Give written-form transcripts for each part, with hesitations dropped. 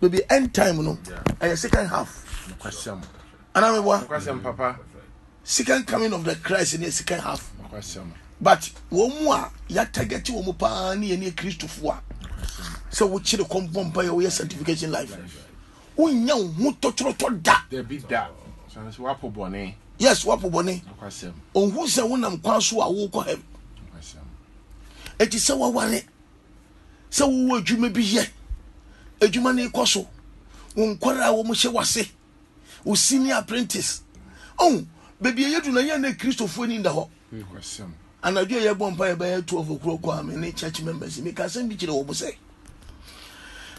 baby end time no a second half question aname boa question papa second coming of the Christ in the second half question but wo mu a ya target wo mu pa na ye ne Christofo a so wo chire konpom pa ye sanctification life unya hu totroto da there be that so wapo bone yes wapo bone question onhu se wonam kwa so a wo ko hem question eti se wa ware se wo adwuma bi ye adwuma ne ikoso won kwara wo mo hye wase wo senior apprentice oh baby yedu na ye na Christofo ni nda ho question anadwo ye bompa ye ba 12 o'clock kwa me ne church members me ka sem bi kire wo mo say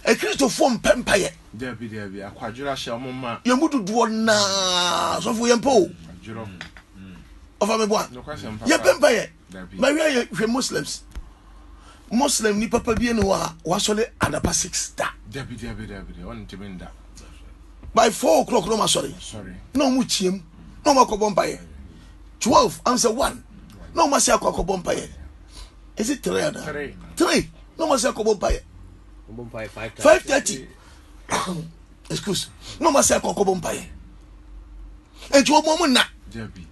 e Christofo mpempa ye there be akwadura hye mo ma ye mududuo na so fo ye mpo aduro ofa me boa no question papa ye pempa ye Dabi. ma we hwe Muslim ni papa bi ne wa sole adapa 6 da there be on timinda by 4 o'clock no ma sorry no mu chiem no ma ko bompa ye 12 am say 1 no ma say ko bompa ye is it 3 da 3 no ma say ko bompa ye 5:30 excuse no ma say ko bompa ye e jo mo na there be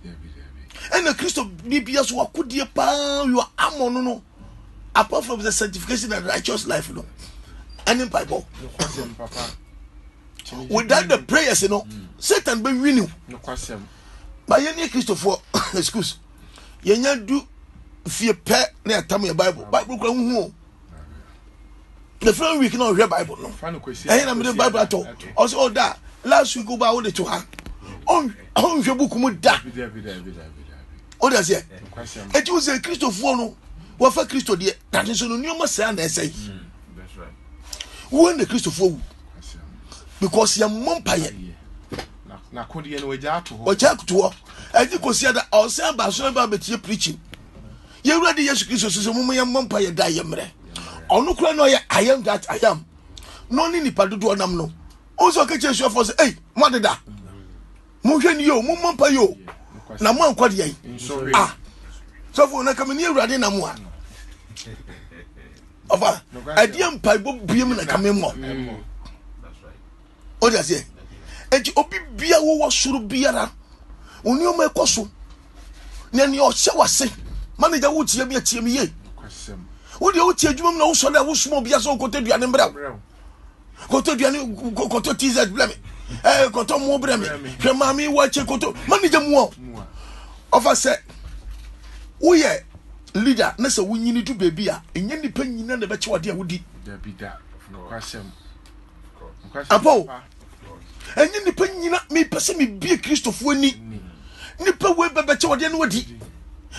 and the Christ of bibia so akodie pa you amon no apart from the sanctification and righteous life no and in Bible question papa without the prayers you know Satan be winning no question by any Christopher excuse yenya do fie pe na atam your Bible kwa hu the first week no read Bible no and na me the Bible at all also all that last week go ba wo de to ha on hwe book mu da o da say it was a Christopher no wo fa Christo de that is no new say na say that's right when the Christopher because your mom paye na kodi ye no waja to ho waja to ho adi ko sia da o say ba so ba betie preaching ye wurade Yesu Christo so mum ye mom paye da ye mre onu kura no ye I am that I am no ni nipa dodo nam no o so ka chesu for say hey mo de da mo hwe ni yo mum paye yo na mo ankwa de ye ah so for na kam ni wurade na mo a ofa adi am paye bo biem na kam mo o dia say enti obi bia wo soro biara oni o ma ekoso na ni o hye wase manager wo tie bia tie me ye wo de wo tie adwuma na wo so na wo sumo bia so koto duane mbra koto duane koto TZ blame koto mo brame hwe mami wa che koto manager mo ofa say wo ye leader na se wo nyini du baby a enye nipa nyina na be che wode a wodi there be that no question apo enye nipa nyina me pese me bie Christofo ni nipa we bebeche wode no wadi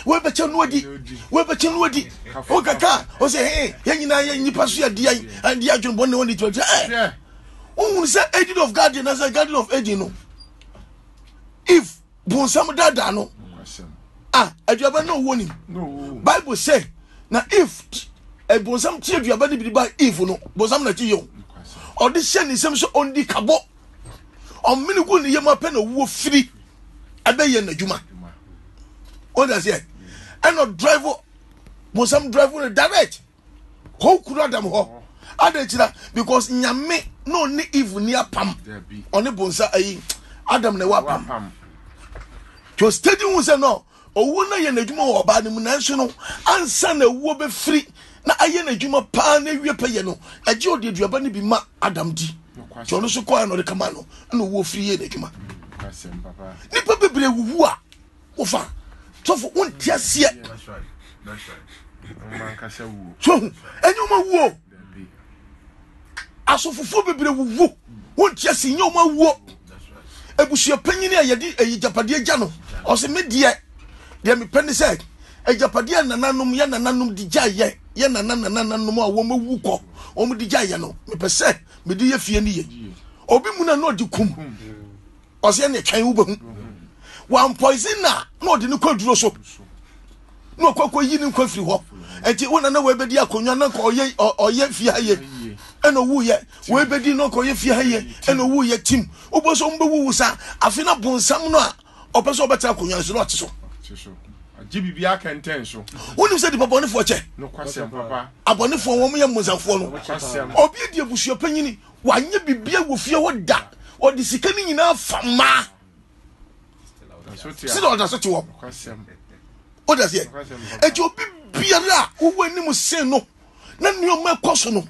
we beche no wadi we beche no wadi o kaka o se hey ya nyina ya nipa so ya dia and dia adwon bonne woni to eh o say agent of guardian as a guardian of agent no if bonsam dada no aduaba no woni no Bible say na if bonsam tie aduaba ni bi ba if no bonsam na tie yo or this sheni sem so on di kabo on mini go ni yema pe na wo firi abeye na djuma o da say and no driver bonsam driver direct ho kura dam ho adechira because nyame no ni evil ni apam oni bonsa ayi adam na wa pam to steady won say no owo na ye na djuma wo ba ni mu na so no ansa na wo be firi na aye na djuma pa na wie peye no aje odi aduaba ni bi ma adam di to no so ko no de kama no na wo firi ye na djuma papa ni pa bebre wuwu a wo fa so fo won tiasie that's right man ka se wu so enyo ma wu asofofo bebre wuwu won tiasie enyo ma wu ebusu panyini a yedi ejapade agya no o se me de me pende se ejapade nananom ya nananom di gya ye nananom a wo mawu kɔ o mu di gya ye no me pese me di ye fie ni ye obi mu na no di kum o se ne twan wo bahu one poison na no di ne kwaduro so no kwakwa yi ne kwafiri hɔ enti wona na we bedi akonwa na ko oye fie ha ye eno wu ye we bedi no ko ye fie ha ye eno wu ye tim oboso mbe wu sa afina bonsam no a opeso obeta akonwa so no ate so Bibia can ten so. When you said the Babonifo che? No question, papa. Abonifo, woman, Mozafo. Obi, dear Bush, your penny. wanye bibia wo fie wo da o de sika ni nyina fama si do da so ti wo o da se e jo bibiara wo wani mu sen no na nioma ekoso no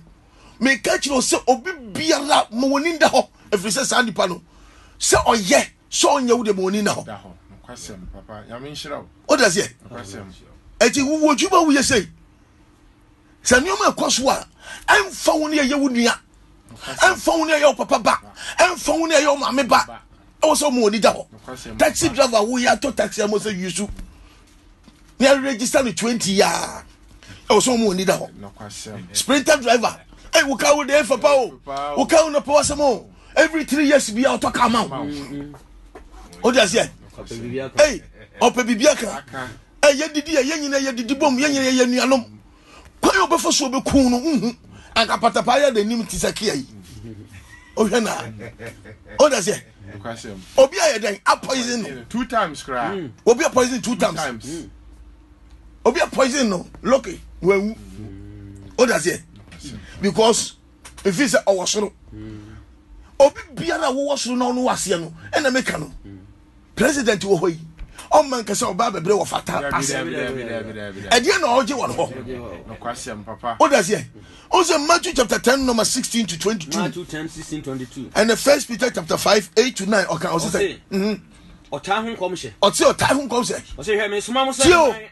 me ka kiro se obi biara mo woni nda ho efri se sa nipa no se oye so onye wo de mo woni na ho papa ya me nshira o da se e ti wo juba wo ye sei se nioma ekoso a emfa woni ye wo nua emfa woni ye papa ba emfa woni ye mama ba o so mo woni da ho taxi driver wo ya to taxi mo se yusu ni register me 20 ya o so mo woni da ho sprinter driver hey wo ka wo de fa pa o wo ka wo no pa wasemo every 3 years bi auto come out o dey say hey o pe bibia ka hey ye didi ye nyina ye didi bom ye nyina ye nuanom kwa yo be fo so be kun no anka patapa ya de nim tisakia yi o hwe na o dey say obi aye den a poison 2 times cry obi a poison 2 times obi a poison no lucky we o dey say because if it's our soro obi biara wo soro no no wase no e na meka no president wo hoyi o man ka se oba bebre wo fata ase e dia na oje wo no no kwasem papa o da se o say Matthew chapter 10 number 16 to 22 Matthew 10 16 22 and the first Peter chapter 5 8 to 9 okay o say ota ho kom hye o say ota ho kom se o say hwe me suma mo se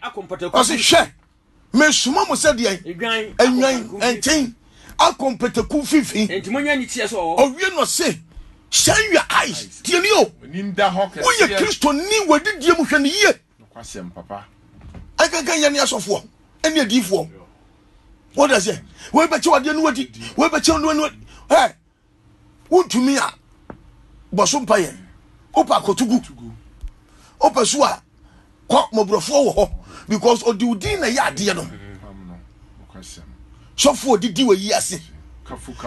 akompata o say hwe me suma mo se de enwan enten akompetaku fifi enti monya ni tie so o wie no se shine your eyes tieni o ninda hoke wo ye Kristo ni wadidie mu hwe ne ye kwasem papa aka ya ne asofo ene adifo what does it we be che wade no wadi we be che no hey wontumi a boso mpaye opa kotugu opa so a ko mobrofo wo ho because odi na ya ade no kwasem sofo didi we yi ase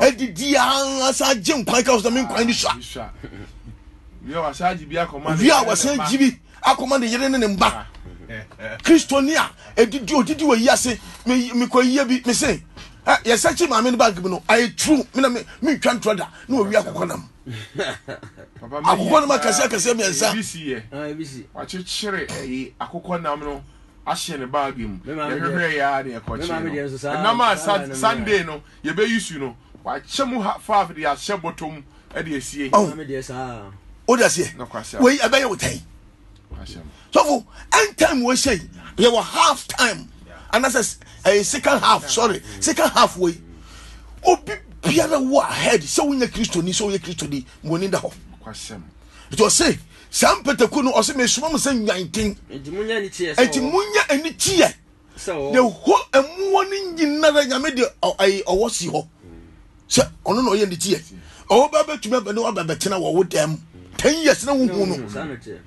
edidi asa je nkwan ka so me nkwan ni sha wi a wasaji bi akoma wi a wasaji bi akoma de yere ne mba Kristonia edidi odidi we yi ase me kwa yi bi me say ya sachi ma me bag bi no I true me na me twa ntroda na wi akokonam papa akokonam akase me nsa bisi wachichire akokonam no ahye ne bag mu ye hwehwe ya ne ekoche na ma Sunday no ye be use no wa chemu fa de ya hye botom e de esie me de sa o da se we abaye wotai so for end time we say ye were half time and that's a second half second half way obi biara wo ahead so we Kristo ni so we Kristo ni moni da ho kwasem it was say Sam Peteku no ose me suma mo say nwantin enti munya ni tie enti munya ani tie so the whole emu ni nyinara nyame de owosi ho se ono no ye ni tie o ba betuma be no ba betena wo dem 10 years na huhu no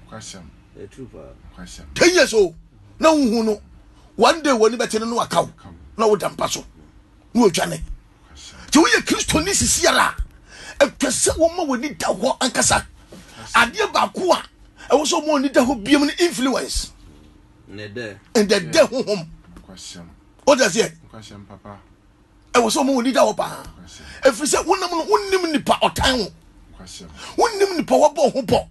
kwasem e true pa kwasem 10 years o na huhu no one day woni betena no akaw na wo dampa so no odwane ti wo ye Kristo ni sisiara e twese wo ma woni da ho ankasa ade ba ko a e wo so mo ni da ho biem ni influence ne de and the de honhom kwasem o da se kwasem papa e wo so mo ni da ho pa e fi se wonam no wonnim nipa otan ho kwasem wonnim nipa wo bo ho bo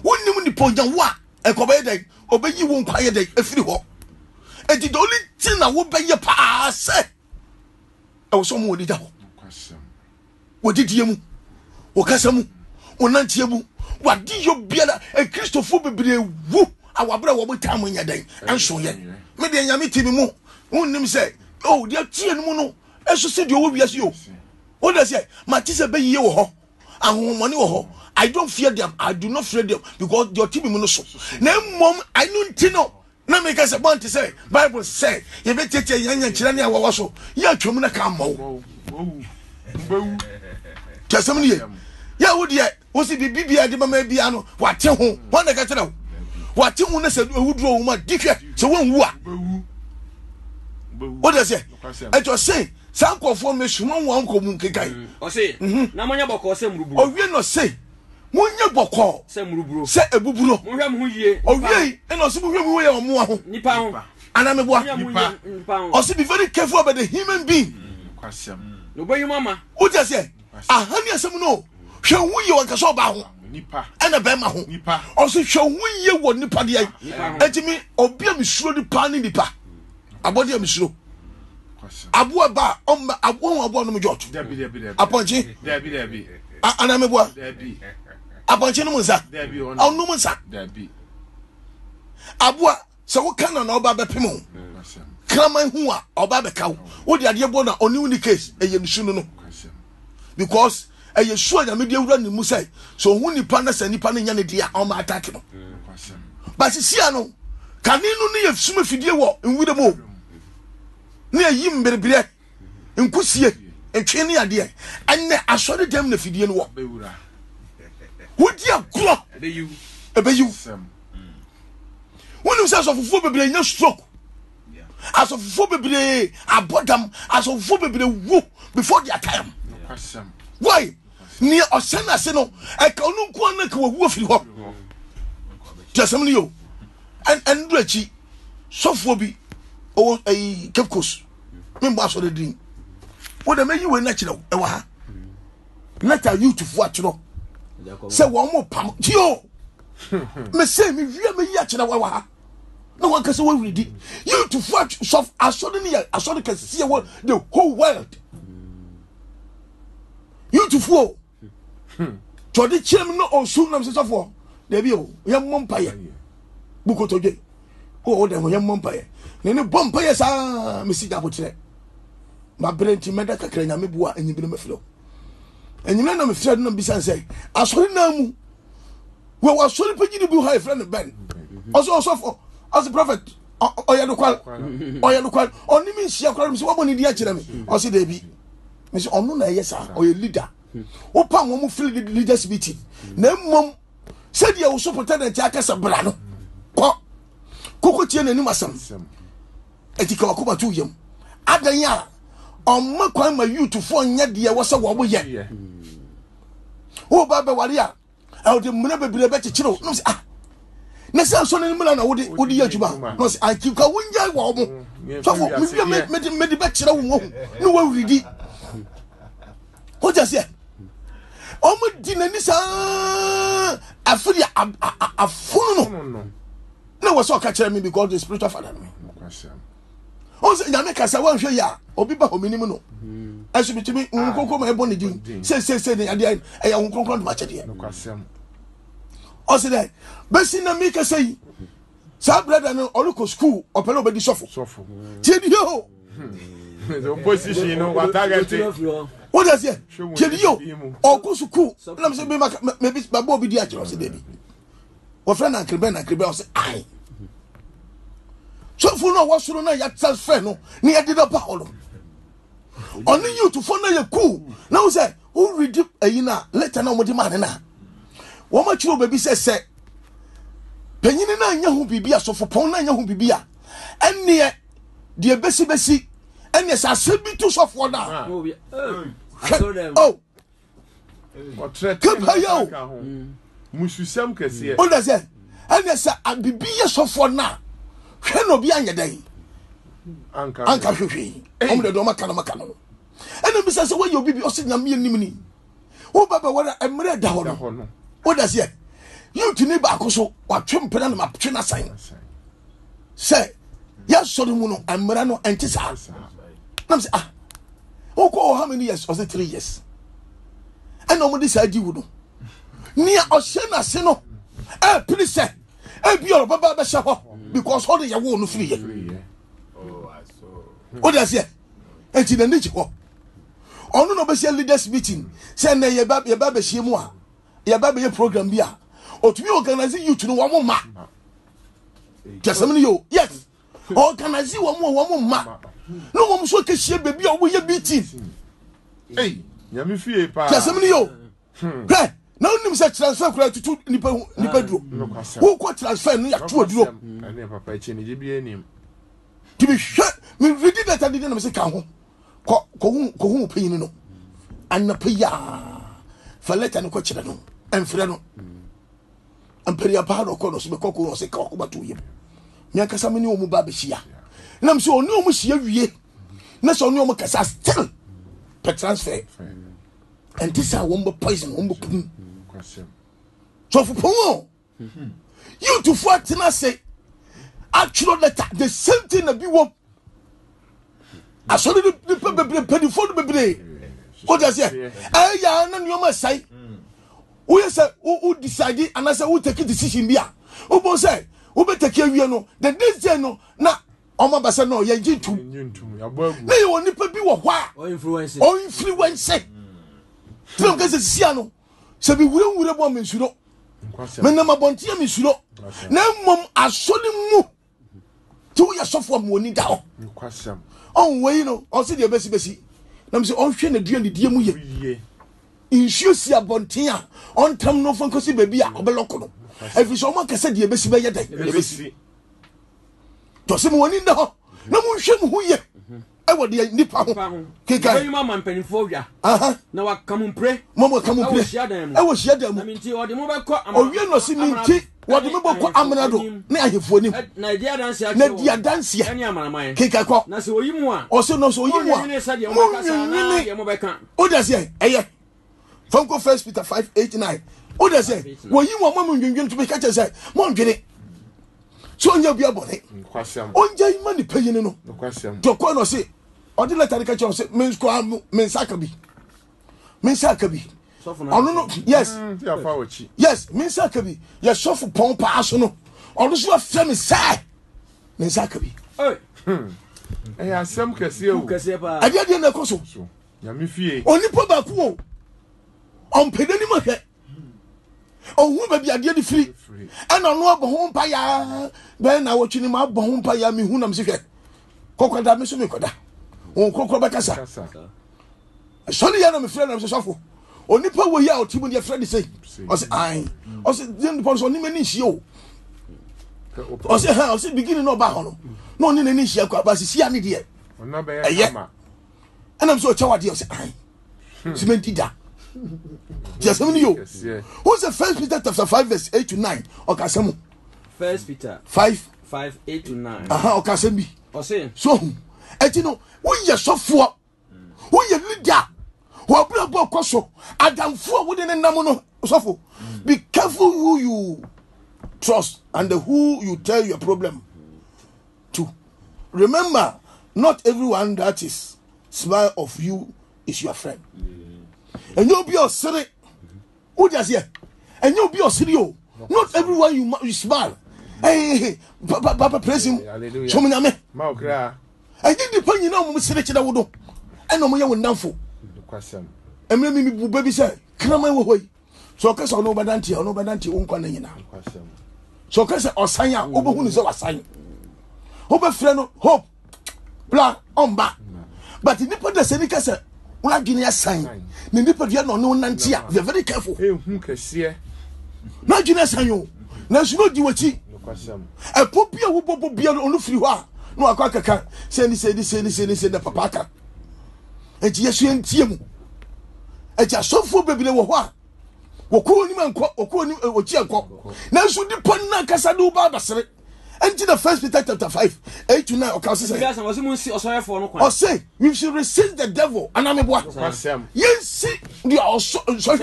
wonnim nipa ojanwa e ko be dey obeyi wo nkwaye dey afiri ho e di the only thing na wo be ye pa se e wo so mo ni da ho kwasem wo didie mu wo kasa mu wo nantie mu wadi yo biala e Kristofo bebre wu awabra wo botam nya dan anso ye me de nyame tibi mu wonnim se oh dia tie no mu no eso se de wo wiase yo wo da se ma ti se be yiye wo ho ahomone wo ho I don't fear them. I do not fear them because your team is so. Na mom I don't know. Na make us want to say Bible say you be tete yan chira na wa so. Ya twom na ka mo. Tasam ni. Ya wo de wo si bibia de mama bia no wa te ho. Won na ka tena wo. Wa te ho na se ewuduro wo ma dihwe se won wu a. What does it? I just say sankofo me suma wo anko mu kekai. O say na monya boko se mrubu. O wie no say Munye boko se muruburo se ebuburo munhwa mu yie owie e no so munhwa mu ye omo ho nipa ho anameboa nipa ho o se be very careful about the human being kwasem no boy mama o just say ahani asem no hwe hu ye wanka so ba ho nipa ana be ma ho nipa also hwe hu ye wo nipa de etimi obi amsuro nipa ni nipa abodi amsuro abu aba abu no mjot aponchi ana meboa aponchi no munsa onu munsa abu so wo kana na oba bepem kraman hu a oba be kawo wo de ade bo na oni uni case eyemsu no because eyesu anya me de wura ni musa so hu nipa na sa nipa na nya ne dia o ma attack no but sia no kaninu ne yefsuma fidie wo nwide mo ne yim berebere nkusie etwe ne ade enne asore dem na fidie no wo wodi agro ebeyu wonu se so fufu bebre nya stroke as of fufu bebre abodam as of fufu bebre wu before their time why ni osena se no e ka onu nko na ka wu afiri ho tesam ni yo en duachi sofo bi o Cape Coast me mbo aso de din wo de meyi we na kire e wa ha let our youth fo atro se wo mo pam tio me say me wi me ya kire wa ha no one can say we read youth fo sof aso de ni aso de kase wo the whole world youth fo todi chim no osun nam se sofo de bi o ye mompaye bukotoje o de mo ye mompaye ne bompaye sa me si jabotre ma brenti meda kakra nya me bua enyibire mafilo enyina na me fira no bisan say asori na mu we wa sori pagini bi ha friend ben also sofo as a prophet oya no kwal oni mi nsia kwal mi se wo ni dia kire me o se de bi me se onu na yesa oya leader o pa mo mu feel the leaders meeting na mom said you so pretend to akasa bra no koko tie na ni masam etika wakuba tu yam adan ya omma kwan ma youth fo nya de wo se wo bo ye o ba be ware a e de mna bebire be kikiro no se na se so ne mla na wodi ya juba no se akika wonja wo mo so fo me de be kire wo no wa wuridi o just say omo dinani sa afiri afunu no was so catch me because the spiritual father me o se nyame kasa wan hwe ya obi ba hominim no asu bitimi nkoko ma ebo ne din se ne ade e ya nkoko no ma chede o se dai besi na me kasa yi sa brother no oluko school opelo obedi sofo tiedi yo the opposition no what target what does it tiedi yo okusuku na me se me bi babo obi di akiro se debi wo friend na krebe o se ai so fu no wo suru na ya transfer no ni ya dida pa holo oni you to phone na ya cool na wo say who read ayina later na mo di man na wo ma chiro baby se penyini na anya hu bibia so fopon na anya hu bibia enne de besi enne sa sebi to so for na oh what threat mususam kese o da say enne sa bibia so for na hwe no bi anya dan anka hwehwe om de do maka no enne bi say we yo bibi o se nyame nim ni wo baba wara emre da ho no o da say you to neighbor akoso wa twempena na maptwe na san say ya sori mu no amra no entisa nam say oko how many years? Was it 3 years? And no this ID would near Oshena Seno please say be your baba be shaho because all the yawo no free oh I saw what does here enti na nji ko onu no be say leaders meeting say na ye baba be shiemu a ye baba ye program bia or to be organizing you to know one ma. Just yo, yes. Organizing one ma. No one so can share baby or we beating. Hey, Yamifi, just yo. Hey, no name said transfer to 2 Nipedro. Who could transfer me at 2 drop? I never pay any name. To be shut, me read that I didn't say come home, paying no. And the paya for let and coach and Freno. Amperia paro kono se bekoko no se ka ko batu yem nya kasa meni omu ba be hia nam se oni omu hia wie na se oni omu kasa still pe transfer and this are one poison, one book. So for Pongo, you to fight and I say, actually, the same thing that you want. I saw the penny for the baby. What does it? I am on your side. Who say who decided and I say who take a decision here? Who both say who better care you know the next day no na Oma Basa no ye jintu. Na you want to be what or influence. Tell us see no. So be we bomb in sudo. Me na mabontia mi sudo. Na mom asoli mu. To ya sofo money da ho. On we no, on see the besi. Na me say on hwe na dua ne die mu ye. Insuo si abontia on tam no fon kosi baby a obeloko no. Every so man kase de besi be ye den. Besi. To se mo ni da ho. Na mo hwe mu hu ye. E wo de nipa ho. Keka. You mama mpanifo wia. Na wa kamumpre. Mama kamumpre. E wo hia da mu. Na minti odi mo be ko amana. Owie no si minti wo de me bo ko amana do. Na ahefo ni. Na dia danse a. Na dia danse. Ani amana man. Keka ko. Na se oyimu a. O se no so oyimu a. Mo be kan. O da se eye. Funko 1 Peter 5:8-9. O da se oyimu a mama ndwendwen to be ka che say mo ndwene. So onya bia bone. Kwasam. Onja ima ni peyini no. Kwasam. To ko no se odi letter ka che say mensaka bi. Ono no yes. Yes, mensaka bi. Ya sofu pon pa aso no. Ono so afre me sai. Mensaka bi. Eh asem kese o. Kese pa. Ade na koso. Ya me fie. Onipa ba ku o. On pedani ma hwe. Ohun ba bi ade di free. Ana no abo ho mpa ya. Be na wotwini ma abo ho mpa ya me hu na me se hwe. Kokoda me so me koda. On kokko ba kasa. Sori ya na me frɛ na me sofo. Onipa wo ya otimu de frɛ de sei. O se ai. O se den pon so ni mani hie o. O se ha o se beginning no ba ho no. No ni nani hie kwa ba se sia ne de. Ona be ya ama. Ana me so chawa de o se ai. Simenti da. Just me yo. Who's the 1 Peter chapter 5:8-9? Okasemu. 1 Peter 5:8-9. Okasemi. O say. So, etino, wo ye sofo. Wo ye leader. Wo bra bo koso. Adamfo wo de nam no sofo. Be careful who you trust and who you tell your problem to. Remember, not everyone that is smile of you is your friend. And you'll be a silly. Who does here? And you'll be a silly. Not everyone you smile. Hey, Papa praise him. Show me name. I didn't depend you know, Mr. Richard Wood. And no more will downfall. And maybe baby said, come away. So, cause I know Badanti or no Badanti won't come in now. So, cause or sign out over who is our sign. Hope friend, hope, blah, on back. But in the put the Seneca said, well, give me a sign. The nipper, you no nantia. You're very careful. Who can see? Not you, now she not do what she. A popia who be on the free war. No, I can't say the papaka. And yes, you ain't Timu. And just so for baby, what? Wakuni man, or Chiako. Now should depend on Casadu Barbasre. Enter the 1 Peter chapter 5:8-9. Or say, we should resist the devil. And I'm a boy. Yes, see, they are sorry for.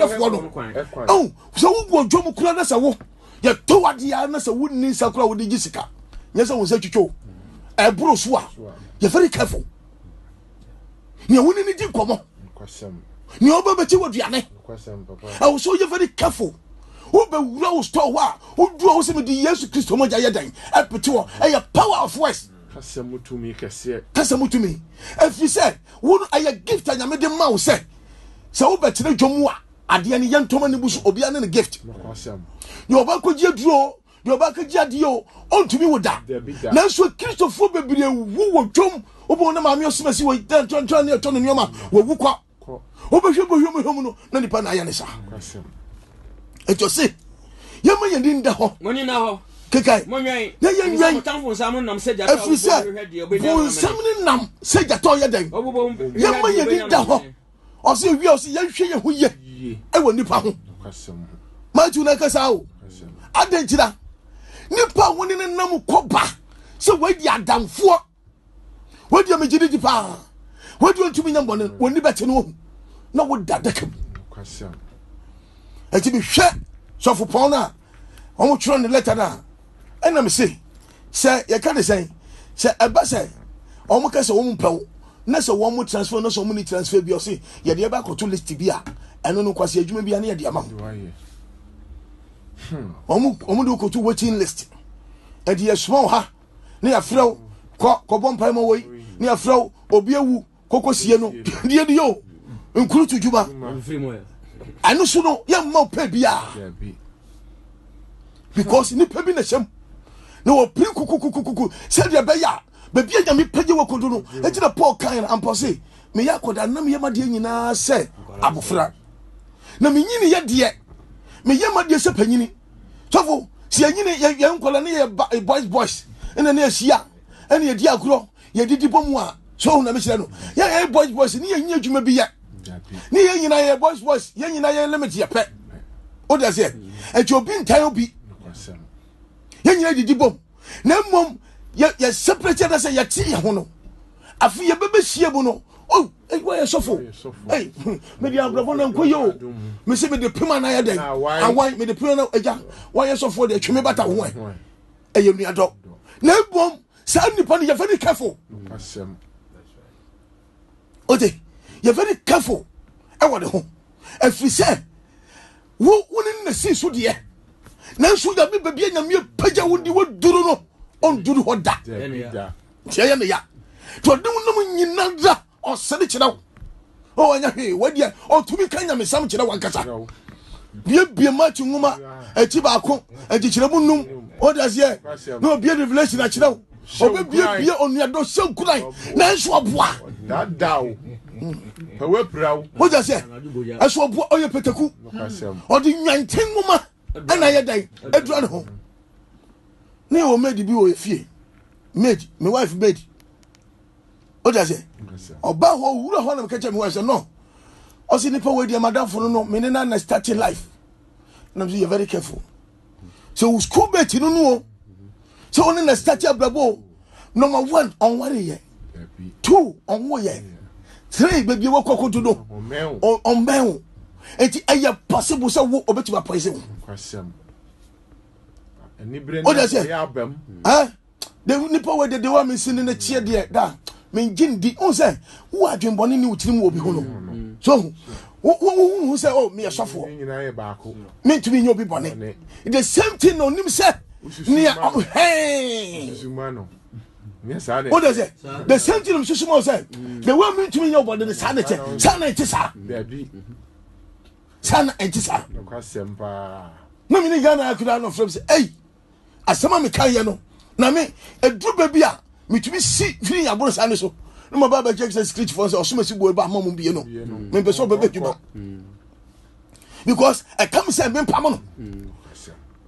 Oh, so who will Jomo Kuranas a walk? You toward the Annas a wooden in Sakura with the Jessica. Yes, I was at you. A brosua. You're very careful. You wouldn't need to come on. You but you would be I will show you very careful. Who be rose to who draws him the years of Christ Homojadan, a power of West. Casamu to me, Casamu to me. If you said, would I a gift and I made the mouse say, so better than Jomua, at the young Tomani Bush Obian a gift. Your back would you draw, your back of Jadio, on to me with that. Now, so Christopher be who will Tom, upon the Mammy Smith, you will turn your tongue in your mouth, will walk up. Over human, Nanny Panayanisa. Et you see, young man didn't know. When you know, Kaka, young town for someone said that if you said, for someone nam said that all your day. Young man didn't know. Or see, we are see young share who ye. I will nip out. My two nakers out. I did that. Nipa winning a namu copa. So wait, you are down for. What do you imagine? What do you want to be number one? When you better know? No, what that. eti bi hwe so for pon na omo tro ne letter na ena me say ye ka de say eba say omo ka say omo pew na say omo transfer na say omo ni transfer bi o say ye de ba ko to list bi a eno no kwase adwuma bi a na ye de ama omo do ko to waiting list e de small ha na ya frew ko bompa ma woi na ya frew obi awu kokosie no de yo nkuru to djuma anu so no ya ma pa bia because ni pa bi na hyem na wo pri kukukukuku se de be ya be bia nya me page wo kodo no e ti na Paul kan am pose me ya koda na me ya ma de nyina se abofra na me nyini ye de me ya ma de se panyini sofo si anyini ye nkola na ye boys ina na asia ina ye di agro ye didi bomu a so na me kire no ye boys ni ye nya adwuma bi ye ni ye nyina ye boys ye nyina ye limit ye pe o da se e ti obi ntan obi ye nyina didi bom na mom ye separate da say ye ti ye ho no afi ye bebe hie bu no oh why suffer hey me di abrabo na nkoyo me se me de pema na ye den awan me de pema na eja why suffer de tweme bata ho e ye nuado na bom sa nipa ni ye very careful ote you very careful e wo de ho afi se wo ni na si so de na so da bi bia nya me pagya wo di wo duru no on duru ho da tie me ya to de wo no nyina da o se de kira o anya he wadia o tumi kanya me sam kira wankasa bia ma ti nwuma ati ba ko ati kira mu num o da se no bia revelation a kira o be bia onua do se nkurai na nso aboa da o we prawo o da se aso aboa o ye petaku o di nyanten nwuma ana ye dai edura ne ho ne o made bi o fie made my wife made o da se oba ho wura ho na me kache me wife no o si nipa we dia madam for no me na starting life na you very careful so school bet no no so on na start abrabo number 1 on worry ye 2 on wo ye 3 baby wo kokoto do on ben enti aye possible so wo obetima poison ani bre na ya abam de nipa we de wa me sin na chie de da me gindi on say wo adwenbone ni utirim obi ho no so wo say oh me asofo me ntumi nyo obi bone the same thing no nim say ni hey what does it the same thing susuma say the way me ntumi nyo bone the sanete sa sana entisa no kwasempa no me ni Ghana akura no from say hey asema me kan ye no na me edru ba a me tumi si firi yaboro sa ne so no ma baba check say script for say osuma si bo ba ma mo bie no me be so bebe djuma because I come say me pam no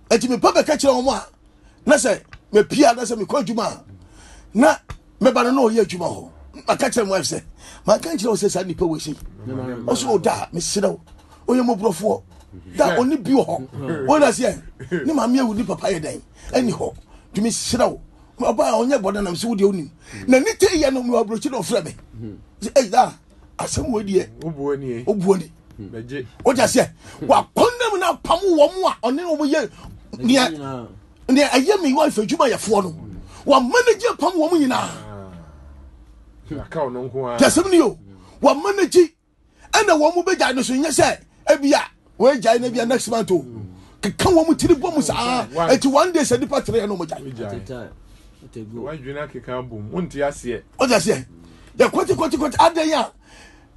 enti me papa ka kire omo a na say me pia na say me kwa djuma na me ba no ye djuma ho ma ka kire mo wife say ma ka kire o say sa nipa we si o so da me sidaw o ye mo brofo da oni bi ho o da say ni ma me awudi papa ye dan ani ho tumi sidaw oba onye boda na mse wodi onim na ni te ye no me abrochi no frɛ me eh da asem wodi e obuoni beje o ja se wa kondem na pam wo mu a one no ye ne aye me wife adwuma ye fo no wa manage pam wo mu nyina aka no nko a tasem ni o wa manage ana wo mu beja no so nye se ebia we jai na bia next month o kan wo mu tiri bom sa eti one day se dipa tere no mo jai wa dwena keka bom wonti ase o ja se ya kwoti adan ya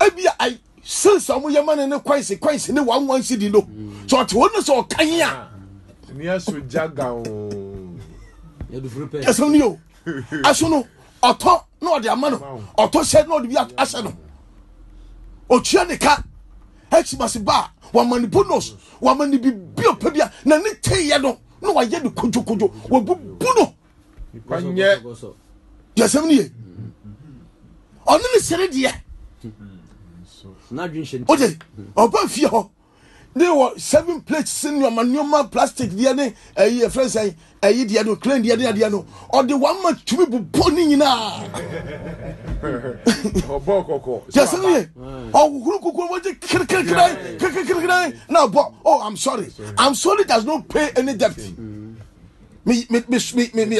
ebia ai since omo ye man ne kwansi ne 11 cedi no so to won so kan ya ni aso jaga o ya du frupe eso ni o aso no oto no de ama no oto se no de bi ase no o tua ne ka hechimasi ba wa mani bonus wa mani bi opabia na ne teye no no wa ye de kojokojo wa bubu no panye yasem ni onu ne sere de na dwin hye oje oba fie ho there were 7 plates in your manual plastic diane a friends a diano clean diano or the one much to be boning na just now but I'm sorry does not pay any debt me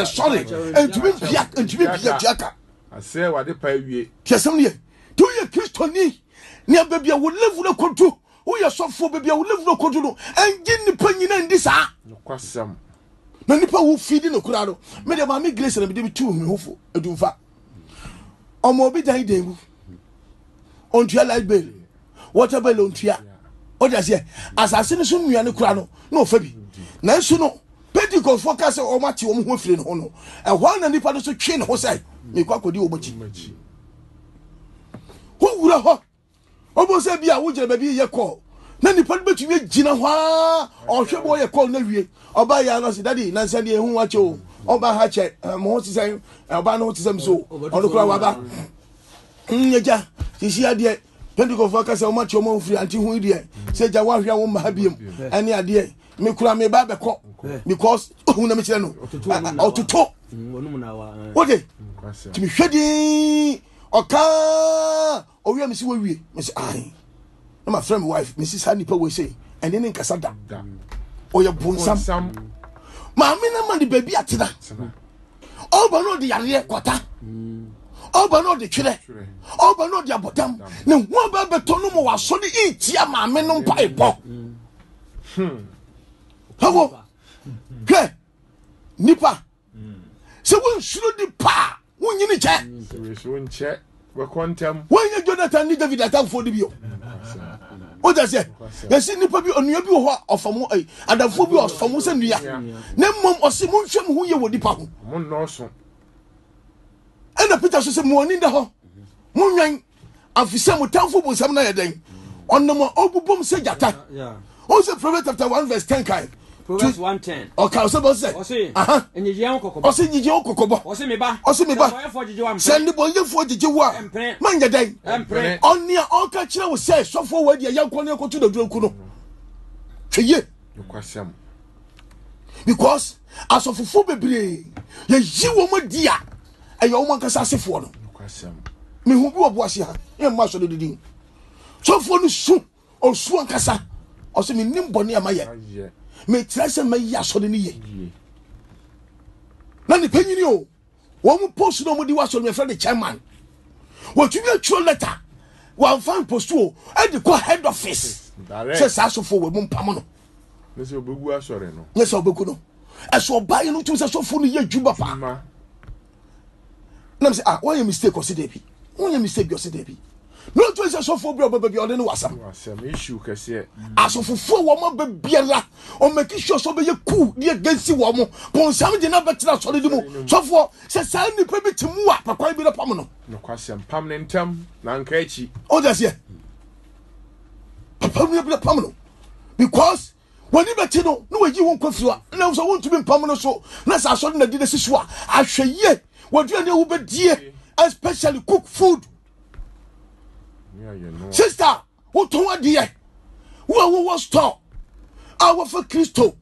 sorry and to be jaka I say what the pay we just to your Christoni near baby I would live with a control. Who you so for baby? I will live no control and get the penny in this. No question. No nipa who feed in the crowd. Made a mammy glace and be 2 who do fa. Or more be died on to your light bill. What a bell on tia. What does ye? As I seen soon, we are no crown. No, Fabi. Now, so no. Petticoat focus or Matty on who flew honor. And one and the paddles to chain Jose. Me quack with you, much. Who would have? Almost say be a wood baby ye call. Nanny put bet you Gina or she boy a call Navy or by Yanos daddy, Nancy who watch you or by Hatchet, Moses and Albanotism so on the Krawaba. Yaja, you see idea. Pentecost focus how much your mouth free until who dear. Said I want your woman happy any idea. Me cry me baby call because who never or to talk. What day? To be shady. Oka owi amisi we me say ai na my friend wife Mrs. Hanipa we say and then in kasada oya bonsam ma me na man the baby atena oba no de yare kwata oba no de twere oba no de abodam na ho ba beto no mo waso de itia ma me no mpa ebo hawo ke nipa se won shuru di pa wunyini che we check we quantum when you Jonathan need David attack for the bio what does it yes nipa bi onua bi ho ofamo adafo bi ofamo se nua na mom osimun hwem hu ye wodi pa ho mon no so and Peter so se mo oni da ho mo nwan afisa mo tamfo bo sam na yeden onno obubom se jata also Proverbs chapter 1 verse 10 kai Proverbs 1:10. Okay, so boss say. Aha. Enye je onkokobo. Ose nyije onkokobo. Ose me ba. Send the boy for the jiwa. Man ya den. Empre. Onia onka kire wo say so for we dia yanko ne kotu da duro no. Tweye. No kwasam. Because as of fufu bebre, ye yi wo mo dia. E yo mo nkasa asefo no. No kwasam. Me hu bi obo ase ha. E ma so de didin. So for no su, o su nkasa. O se me nim bone amaye. Me trase me ya so de ni ye na ni panyini o wo mu post no mo di wa so me friend the chairman wo tumi a letter wo fan post o e di ko head office se sa so fo we mu mpam no me se obegu asore no yes obegu no e so buy no tumi se so fo no ye juba pa na me say why you mistake o se dey bi why you mistake o se dey bi no to say so for baby o de no wasam issue kase asofofo wo mo be biara o make sure so be ye cool dey gansi wo mo ponsam de na betra so de mu so for say sa ni pe bi timu a pakwan bi na pam no no kwasam pam ne ntam na nka echi o da se pam ne bi pam no because when you bet no we ji won kwafiri a na so won tumi pam no so na sa so na di de sisu a ahweye wo do ne wo be die especially cook food. Sister, what to what dear? Who was taught? Our for Christo.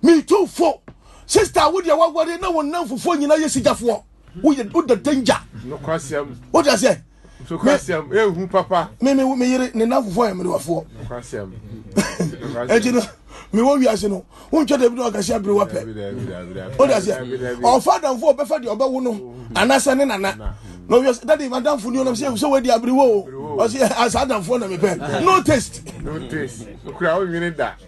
Me too for. Sister, would you what no one know for 4 years? For who the danger? No question. What does it? So question, who papa? Me enough for him. No question. Me what we are saying. Won't you do a share brew up? What does it? Our father for Befadi or Bawuno, and I said, Nana. No, yes, that is Madame Funio, so where the Abriwo, or as Adam for me, no taste. No taste. No crowd, you need that.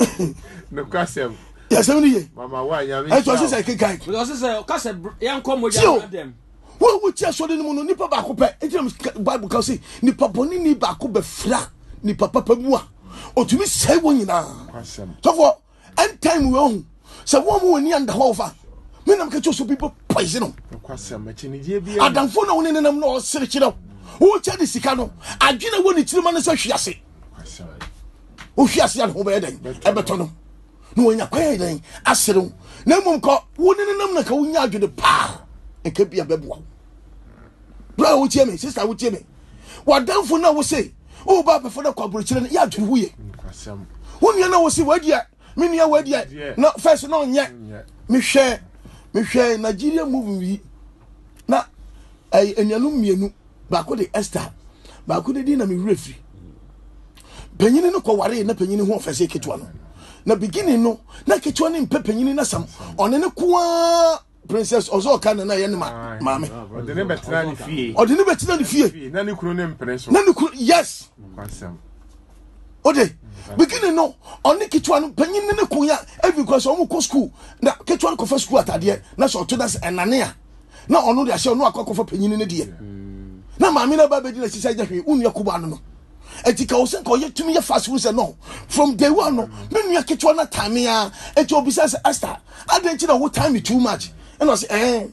No question. Yes, only. Mama, why? I was a kick. Because it's a young commotion of them. What would you show the moon? Nipa Bacope, it Bible can say, Nipa Bonini Bacobe flat, Nipa Papua, or to me say one in our. So for end time we own, so one more near the hover. Men am catch people poison. Adam for no in them no search it up. Who tell the Sicano? I didn't want it to man so she say. Oh, she has young over there, Everton. No, in a quiet day, I said, no one caught one in a number going out to the power and could be a babu. Brother would tell me, sister would tell me. What down for now will say, oh, Baba for the corporation, ya to we. When you know what's what yet, many are word yet, not first no yet. Me share Nigeria movie. Na enyanum mienu ba ko de Esther ba ko de di na me refi panyini no kware na panyini ho ofese ketua no na beginning no na ketua ne mpe panyini na sam one ne kwa princess ozo ka na ye ne maame ode ne betena ni fie na ne kunu ne mpene so na ne kunu yes kwasam ode beginning no one ketua no panyini ne kunya every because omo ko school na ketua no ko fa school atade na so to das enane a na ono de ahye ono akwakofa panyini ne de na maame na ba be di na sisa jahwe unu yakuba no etika o se ko yetumi ye fast food say no from day one no me nua keto na time ya eti obisa say Esther adenchi na wo time too much and I say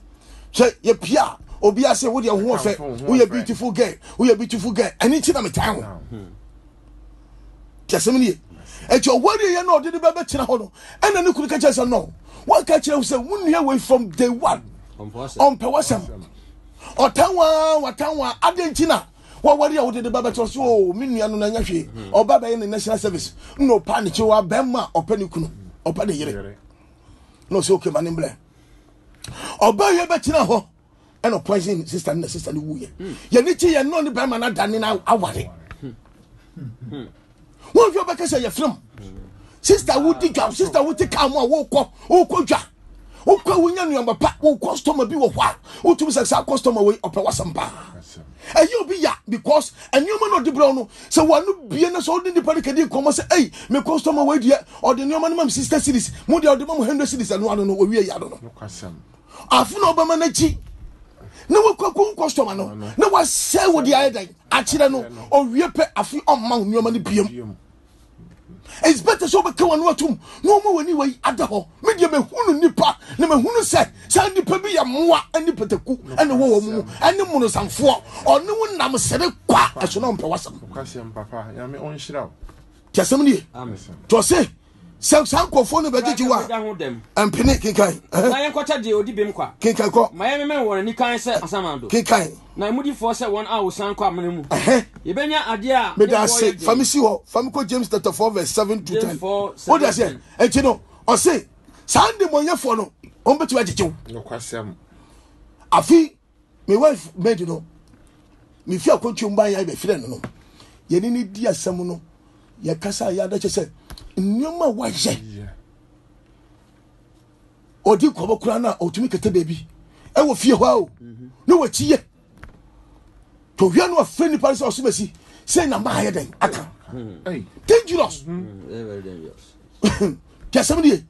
say ye pia obi ase wo de ho ofe wo ye beautiful girl ani chi na me time tiasemni eti o wori ye no de be be tira ho no ena ne kuru ka che say no wo ka kire say wo nua way from day one on pewasam watanwa adenchi na wari a de baba to so minua no na nya hwe obaba ye national service no panic wa bemma opani kunu opa de yere no so okay manim ble oba ye be kina ho e no poison sister ni wuye ye ni chi ye no ni bemma na dane na aware won jo be ka say ye from sister wudi gam sister wuti kam a wo ko dwa wo kwa wonya nuamba pa wo customer bi wo hwa wo tumi say customer we opa wasampa ayo bi ya because anyoma no de bro no say wanu bie na so de nipa de kedi komo say hey me customer we dia or the nyoma no mam sister series mo de odema mo 100 series anu anu no owie ya do no afu no obama na chi na wo kwa customer no na wa say wo de ayedan a kire no owie pe afi omma nyoma no biem. It's better so be one watum no more when you adaho media me hunu nipa na me hunu se nipa bi ya moa ani peteku ani wo mu ani munu samfo oni wo nam sere kwa eso no mpe wasam kwasem papa ya me on shiraw tiasem ni amen to say sankofo no bejeji wa empene kinkai na yenkota de odi bem kwa kinkai ko maye me won ni kan se asamando kinkai na mudi for se won a wo sanko amene mu ye benya ade a me da say famisi ho famiko James chapter 4 verse 7 to 10 what does say enti no o say sande monyefo no on betu ajejew no kwasem afi me wife made no me fi akontu mba ya be fire no ye ni di asem no ye kasa ya da che say nyoma waje odi ko kura na otumi kete baby e wo fie ho o no wachiye to hia no afeni paris osumesi say na ma den aka dangerous very dangerous kesamdi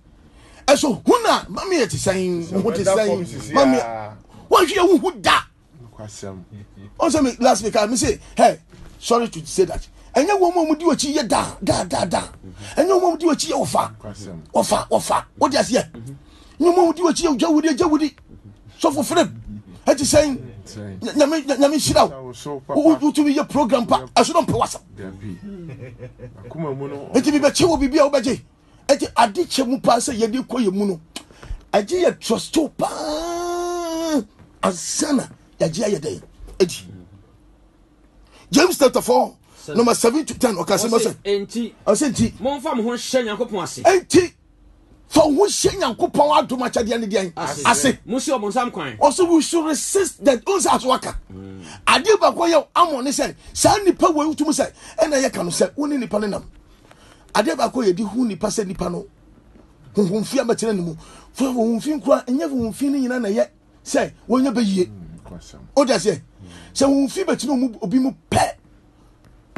eso huna mami eti saying what is saying mami what you who da kwasem also me last week I say hey sorry to say that enye wo mu di ochi ye da enye wo mu di ochi ye ofa what do you say enye wo mu di ochi ye jawudi so for frame eti saying nyame shiraw wo to be your program pa aso don pe wasa akuma mu no eti bi be chewo bibia wo beje eti ade chemu pa se ye de koye mu no aje ye trust pa asana yaje ye dey eti James chapter 4 number 7 to 10 okasema se enti monfa mo ho hye Nyankopon ase enti fa ho hye Nyankopon adom achade ne dian ase musi obonsam kwan also we should resist that ons as waka ade ba ko ye amone se sa nipa we utum se ena ye kanu se woni nipa ne nam ade ba ko ye di hu nipa se nipa no honhomfi amatire ne mu fa honhomfi nkura enye honhomfi ne nyina na ye se wonya bayie o da se honhomfi betinu mu obi mu pe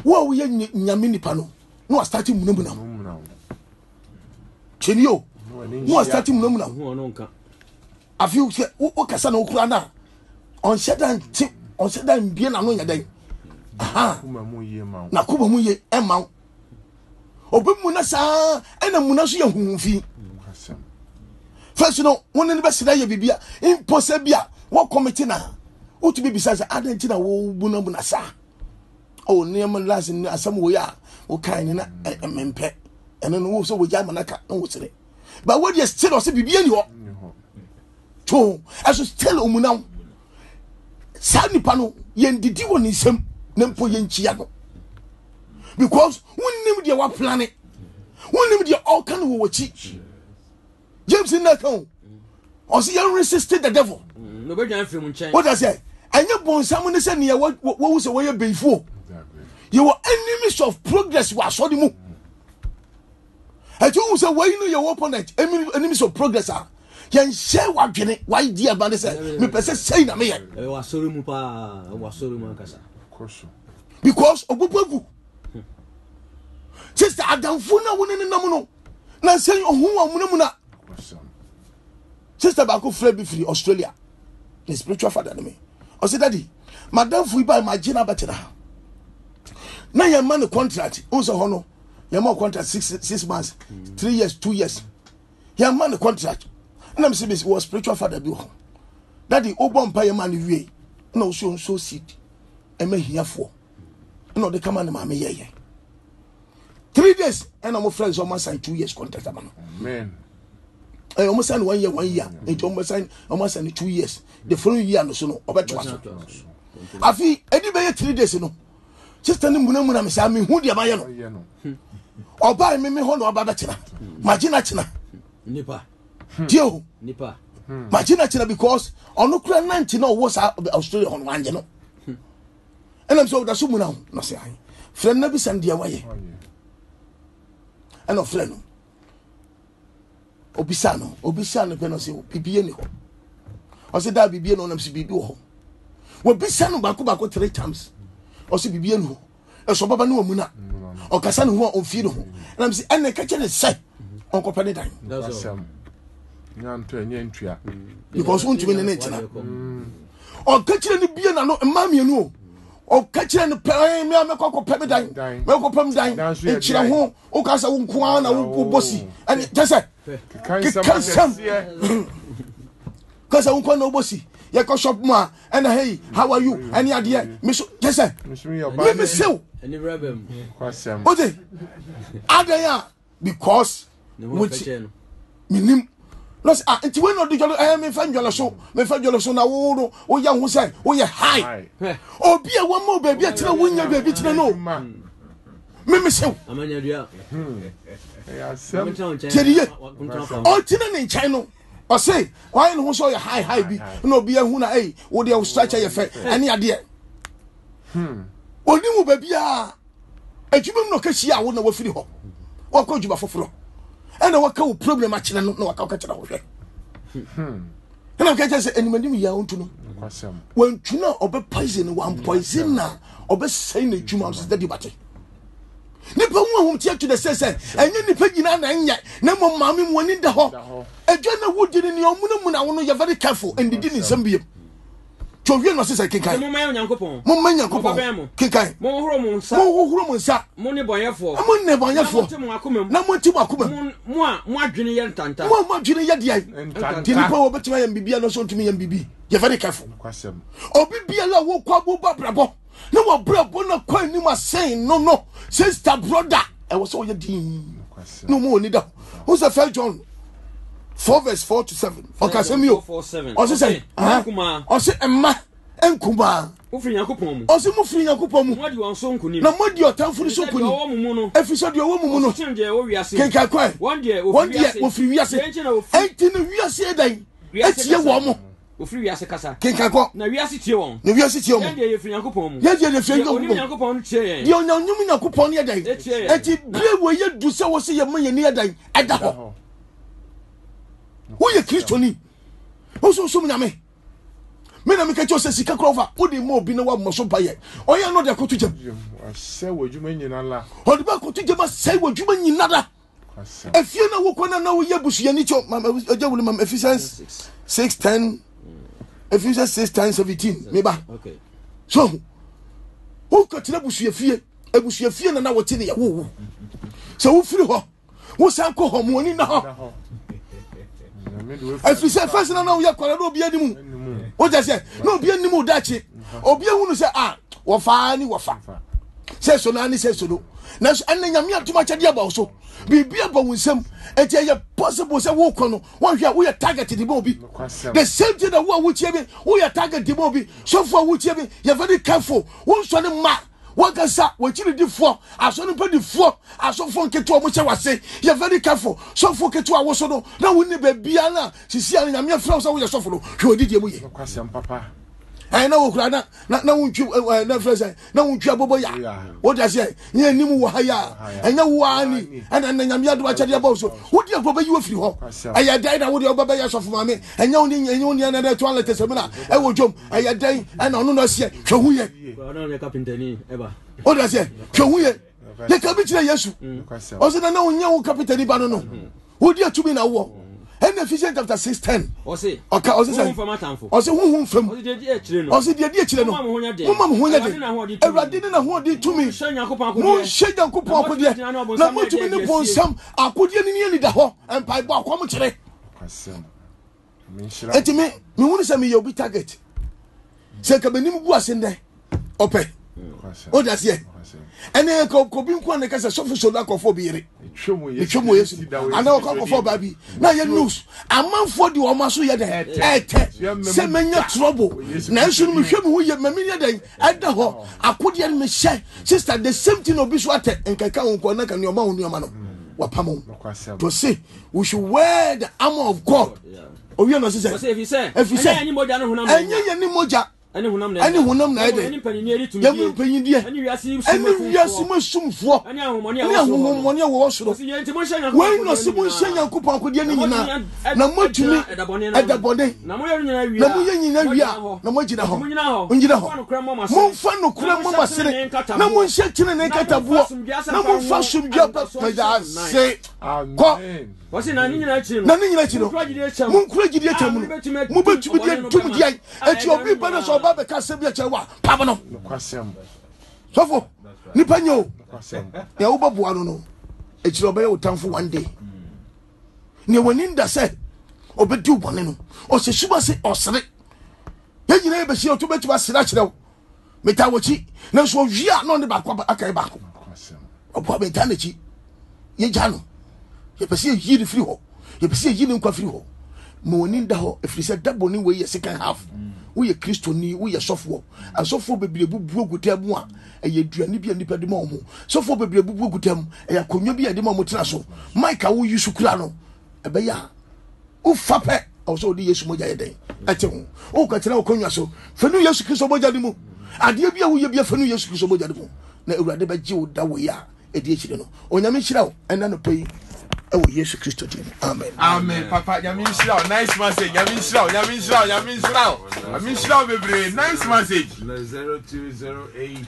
wo ye nyame nipa no no start munamuna chenio no start munamuna ho no nka afi o kasa na okura na on shedan bie na no nyadan aha kuma mu ye ma na kuba mu ye ema obimu na sa ena mu na so ye hunfi first no won ne be sida ye bibia impossible bia wo committee na o to be besides adanti na wo bunamuna sa o niam last ni asam wo ya o kan na mempe eno no wo so wo jama naka no wo sire but what you still o se bibia ni ho to aso still omunam sa nipa no ye ndidi wo ni nsem na mpo ye nchia no because wonnim de wa plan One of the all can we teach. James in that home. Or see, you resisted the devil. Nobody from China. What I say? And you born someone said near what was the way before. You were enemies of progress. Was so the move. I told you, why you know your opponent, enemies of progress are. Yan share what Jenny, why dear Bandy said, me person say na me. Was sorry, Mupa, was sorry, Mancasa. Because of Bubu. Sister Adam Funa wouldn't in Namuno. Now say, oh, who are Munamuna? Sister Baku fled before Australia. The spiritual father to me. I said, Daddy, Madame Fuiba, my Gina Bachelor. Now your man a contract, also honor. Your man contract 6 months, 3 years, 2 years. Your man a contract. And I'm saying, was spiritual father do. Daddy, Obon pay man away. No, so seed. And me here for. No, they come on mammy, yeah. 3 days, and I'm friends almost signed 2 years contract. Amen. I almost signed 1 year. It almost signed 2 years. The following year, no, so no, about 2 years. I feel anybody 3 days, you know. Just tell him, I'm saying, who the Amayano. Or buy me, hold on about China. Magina China. Nipa. Dio. Nipa. Magina China because on no crown 19 or was Australia on one, you know. And I'm so that's who now, no say I. Friend never send the away. And of friend. Obisano, Penosio, Pipieno. I said that Bibian on MCB. Well, Bisano Baku 3 times. Or see Bibiano. A Sobaba no Muna. Or Casan who on Fido. And I'm saying, and the kitchen is set. Uncle Penedine. That's because won't you win an nature? Or catching the beer and mammy, no. Or catching the Mamma Pemedine, Melco Pemdine, and Chiraho, or Casa Unquana, Bossy, and just say, Casa Unquano Bossy, Yako Shop Ma, and hey, how are you? Any idea, Miss Jesse? Let me sell. And the rebel. What is it? Because which minim. Los nti we no de jolo me fa njolo so na wo ya hu say wo ye high obi e wo mo baby atira wonya baby tira no me sew amanya dua ya sem teriye o tina ne nchai no o say why no so ye high bi na obi hu na wo de structure ye fe ane ade oni mu baby a adwuma no ka hia wo na wo firi ho wo ko dwuma foforo and what kind of problem I no what catch away. And I can say any man ya want to know. When tuna obe poison one poison na obe saying the juma is the debate. Nipa who tia to the sense and you nipa gina na nya na mo mami mo ni da ho. Adwa na wo di ni omuno na wo no you very careful and the din Zambia. Chowie no sese kinkai. Mo man Yankopon. Mo man Yankopon. Kinkai. Mo horo mo nsa. Mo horo mo nsa. Mo ne boyefo. Mo ne boyefo. Na mo ti mo akoma. Mo adwene ye ntanta. Mo adwene ye de ai. Ti nipa wo betima yam bibia no so ntumi yam bibi. You very careful. Kwasem. Obi bia la wo kwa bo babrabo. Na wo brabo na kwa ni ma saying no. Sister brother. E wo so ye din. No mo ni da. Who's the first John 4 verse 4 to 7. Okay, send me. O say, o say emma enkuma. O fi Yakopon mu. O say mo fi Yakopon mu. Mo di won so nkunim. Na mo di otanfuru so nkunim. O mu mu no. Efisode o mu mu no. Kenka kwa. One day o fi wiase. Enti no wiase dan. Etie wo mo. O fi wiase kasa. Kenka kwa. Na wiase tie won. Na wiase tie won. Yan dey fi Yakopon mu. Yan dey fi Yakopon mu. Yakopon tie yen. Di onyanyum Yakopon ye dan. Enti bre wo ye du se wo se ye man ye ni dan. Eda ho. Who ye Christiani? Who so nyame? Me na me ka cho se sika krova. Wo di mo bi na wa mo so ba ye. Oya no de ko tujam. Se wadwuma nyina la. O de ba ko tujam se wadwuma nyina da. Efie na wo kwana na wo ye busuani cho oja wuli mam Ephesians 6:10 Ephesians 6:17 me ba. Okay. So wo ka tira busuafie ebusuafie na wo tine ye wo. So wo firi ho. Wo san ko ho mo ni na ho. If you say first now you kwara no bia nimu o just say no bia nimu dachi obi ehunu say wo fa ni wo fa say so na ni say so no na anya nyame atuma chade aba so bibia ba wunsam eti ye possible say wo kono won hwe wo ye target di mo bi the same thing that wo tie bi wo ye target di mo bi so for wo tie bi you very careful won so ne ma wakasa wachiri di fo aso no pa di fo aso fo nketo o mo che wase you very careful so fo keto a wo so no na woni ba bia na sisi an nyame fra so wo ye so fo no hwe odidie mu ye kwasem papa na wo kura na wuntwi na fresa na wuntwi abobo ya wo da se ye nim wo ha ya enya wo ani na nyame ado achade abo so wo di aboba yi wo firi ho aya dai na wo di obaba ya so fo mame enya wo ni na toilet se na e wo dwom aya dai na ono no se hwe hu ye na ne kapintani eba wo da se hwe hu ye le ka bi kire Yesu o se na wo nya wo kapitani ba no wo di atumi na wo and Ephesians chapter 6:10. Ose. Okay, ose say. Ose hu fam. Ose de akire no. Ose de akire no. Mama ho nya de. Ewrade ni na ho de tumi. Mo hye Yankopon akode. Na mo tumi ni bonsam akode ni ni da ho. Empai bo akwam kire. Kwasem. Etimi, me hu ni say me ye obi target. Se ka benim gu ase ndɛ. Ope. O da se. Ene ko bi nko na ka se sofo so da kofo bi yire. Etwemo Yesu. Ana o kofo ba bi. Na ye news. Amanfo di o ma so ye de. Se menya trouble. Na nso me hwem ho ye mami ye den. Eda ho. Akode ni me hye. Sister the same thing obi so ate nkaka won na kan yoma won yoma no. Wapamo. To say we should wear the armor of God. Owi no say. If you say. Any moja no hunam. Enya ye ni moja. Ani hunam na ede. Yamu panyidie. Ani wiase masumfo. Ani ahomoni wo soro. Wen no se mon hye Yankopon akode ni nyina. Na motumi edabone. Na mo ye nyina wia. Na mo gina ho. Ngina ho. Mo fa no kura mo masere. Na mo hye kine ne katabuo. Na mo fa sumdua pa say. Amen. Wasi na ni nyina chi no. Na ni nyina chi no. Mo nkura gidi acha mu. Mo betumi die tum die. Eti obi ba na so ba be ka se bi acha wa. Pa no. Kwasem. Sofo. Nipa nyo. Kwasem. Ya wo babu anu no. Eti oba ye utamfo one day. Ne woni nda se obedi ubone no. O se suba se osere. Ye nyina be se o to betu asira kire. Meta wochi. Na so wia no ne ba kwa akai ba ko. Kwasem. Obo be ta na chi. Ye jano. Ye pese yi free ho. Ye pese yi nkwa free ho. Mo woni nda ho efiri se double ni we ye second half. We ye Kristo ni we ye sofo. Asofo bebrebu bu ogutamu a eye duane bia nipa de ma omo. Sofo bebrebu bu ogutamu eye akonwa bia de ma omo tena so. Mike wo yusu kura no. Ebe ya. O fape o so di Yesu moja ye den. Ate ho. O ka tena okonwa so. Fenu Yesu Kristo moja di mu. Ade bia wo ye bia fenu Yesu Kristo moja di mu. Na Ewurade ba ji wo da wo ya e di ekire no. Onyame hira wo ena no pai. Oh, yes, Christo. Amen. Amen. Papa, Yamin Shroud. Nice message. Yamin Shroud. Yamin Shroud. Yamin Shroud. Yamin Shroud, baby. Nice message. 0208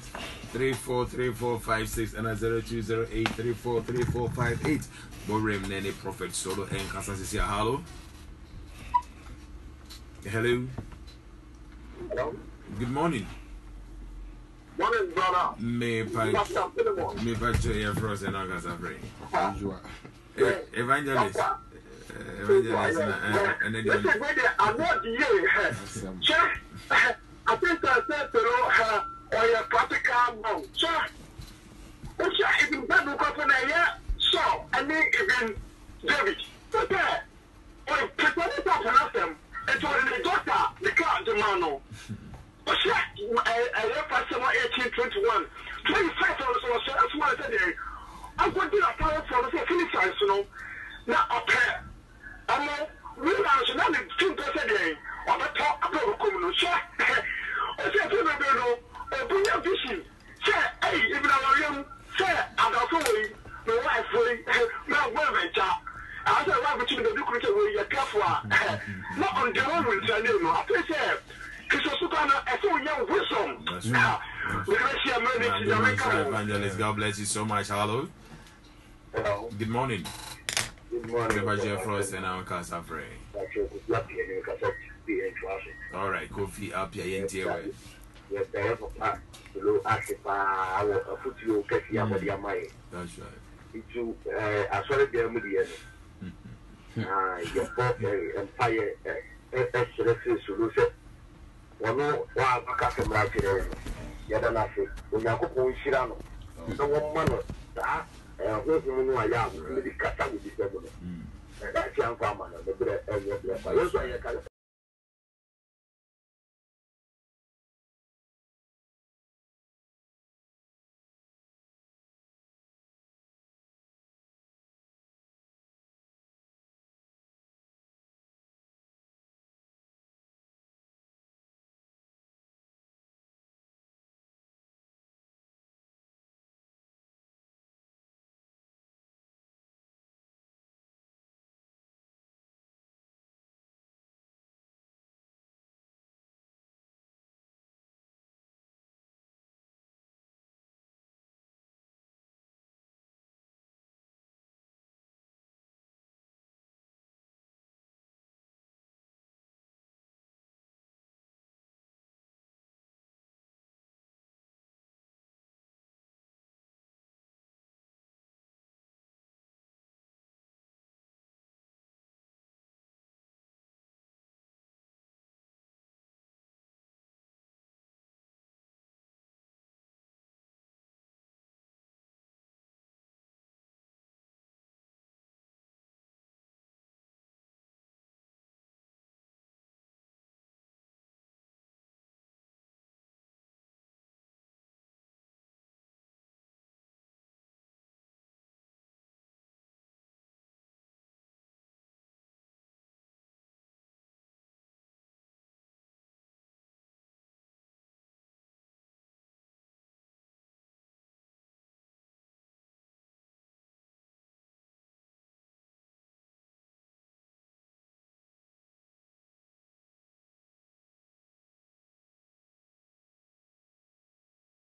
343456 and 0208 343458. Borem Nene Prophet Solo and Casasisia. Hello. Hello. Hello. Good morning. Morning, brother. Me patch your frozen and August. Evangelist. And then I'm not here. Check. I think I said to her or your practical mouth. Check. What's your even better company here? So, I mean, even David. Okay. Or pretending to pronounce them. It's already the doctor, the car, the man. What's that? I left at 1821. 25 dollars or so. That's what I said there. I'm going to do a power for the Philistines, you know. Now, up here, I'm we are so now the 2% day on the top of the community. I said, you know, open your vision. Say, hey, even our young, say, I'm not fully, my wife fully, my women, I said, why would you do the you're careful? Not on the one will tell you, I think, because I saw young wisdom. Evangelist, God bless you so much. Hello. Hello. Good morning. Good morning. Frost and our Casa Frey. All right, Kofi up your NTA. Yes, I have a pack to ask if I will put you catch your body. That's right. It's you, as well as the media. Your poor empire, excellent solution. One more, while I can't come right here. Yadanafi, when you go Shirano. So one man, who's the one I am, the cat with this level. That's young farmer, the bread, and your